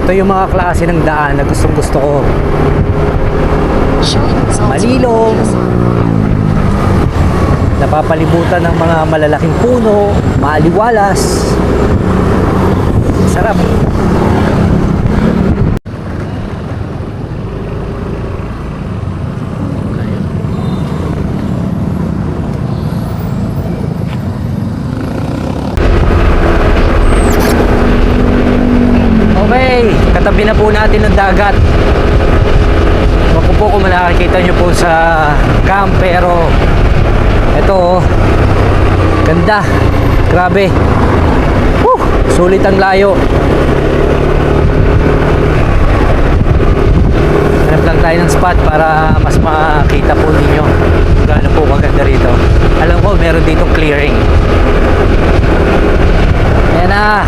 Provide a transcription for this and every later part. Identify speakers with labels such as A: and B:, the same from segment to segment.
A: Ito yung mga klase ng daan na gustong gusto ko. Malilom, napapalibutan ng mga malalaking puno, maaliwalas, sarap. Okay, katabi na po natin ng dagat. Ewan ko po kung makikita nyo po sa cam, pero ito oh, ganda, grabe. Sulit ang layo. Hanap lang tayo ng spot para mas makita po ninyo kung gaano po maganda rito. Alam ko meron ditong clearing. Ayan na.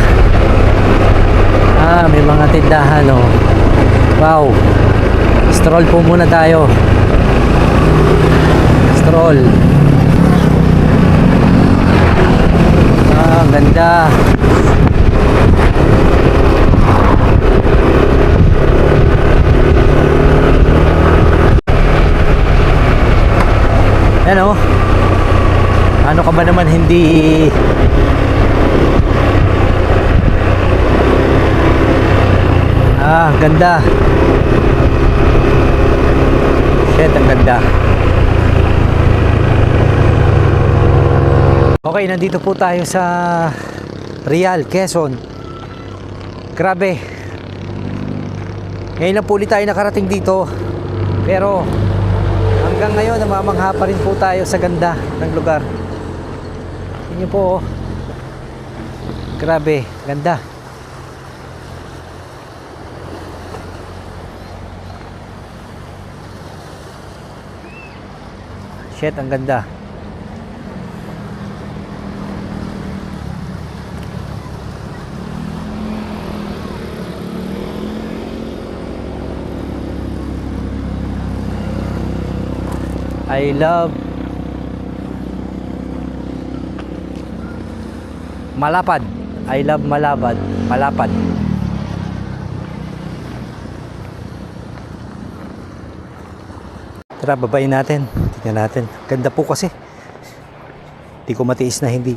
A: May mga tindahan oh. Wow. Stroll po muna tayo. Stroll. Ganda. Yan oh. Ano ka ba naman hindi ganda. Shit, ang ganda. Okay, nandito po tayo sa Real, Quezon. Grabe. Ngayon lang po ulit tayo nakarating dito. Pero hanggang ngayon namamangha pa rin po tayo sa ganda ng lugar. Tingnan niyo po oh. Grabe, ganda. Shit, ang ganda. I love Malapad. I love Malapad. Malapad. Tara, babayin natin. Tingnan natin. Ganda po kasi. Hindi ko matiis na hindi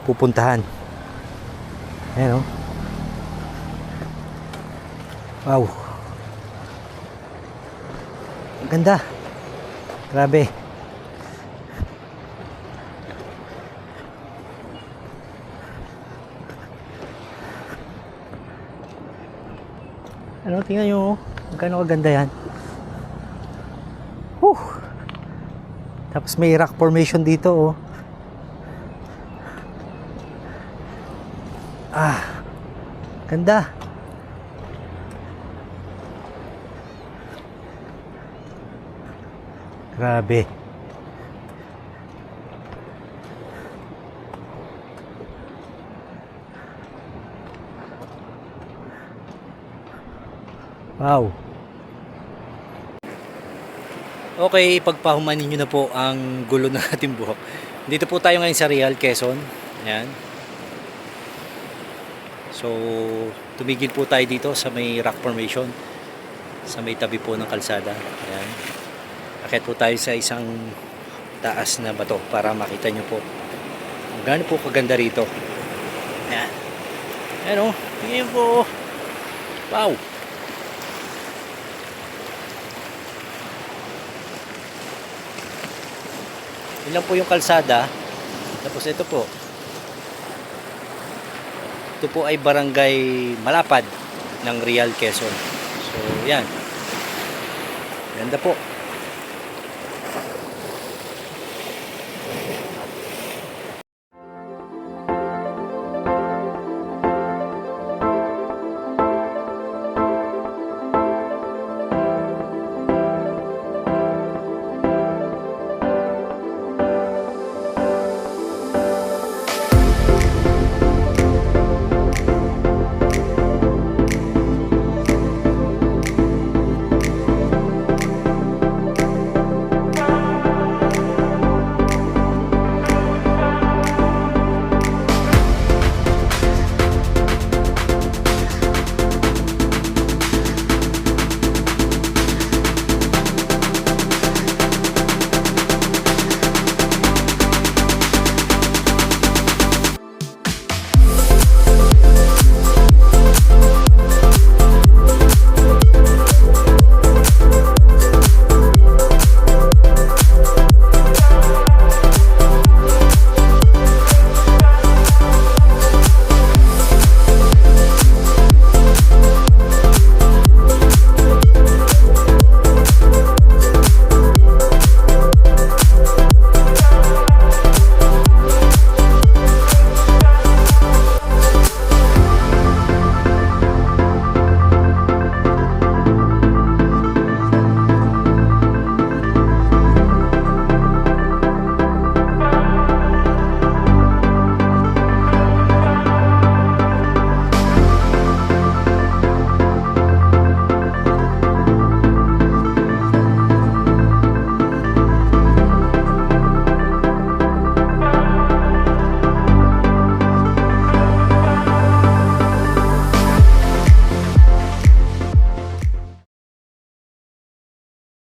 A: pupuntahan. Ayan o. Wow. Ganda. Grabe. Ano, tingnan nyo. Magkano kaganda yan. Tapos may rock formation dito oh. Ganda. Grabe. Wow. Okay, pagpahumanin nyo na po ang gulo ng ating buhok. Dito po tayo ngayon sa Real, Quezon. Ayan. So, tumigil po tayo dito sa may rock formation. Sa may tabi po ng kalsada. Ayan. Akit po tayo sa isang taas na bato para makita nyo po kung gaano po kaganda rito. Ayan. Ayan o. Ayan po. Wow. Yun lang po yung kalsada. Tapos ito po. Ito po ay barangay Malapad ng Real, Quezon. So yan. Ganda po.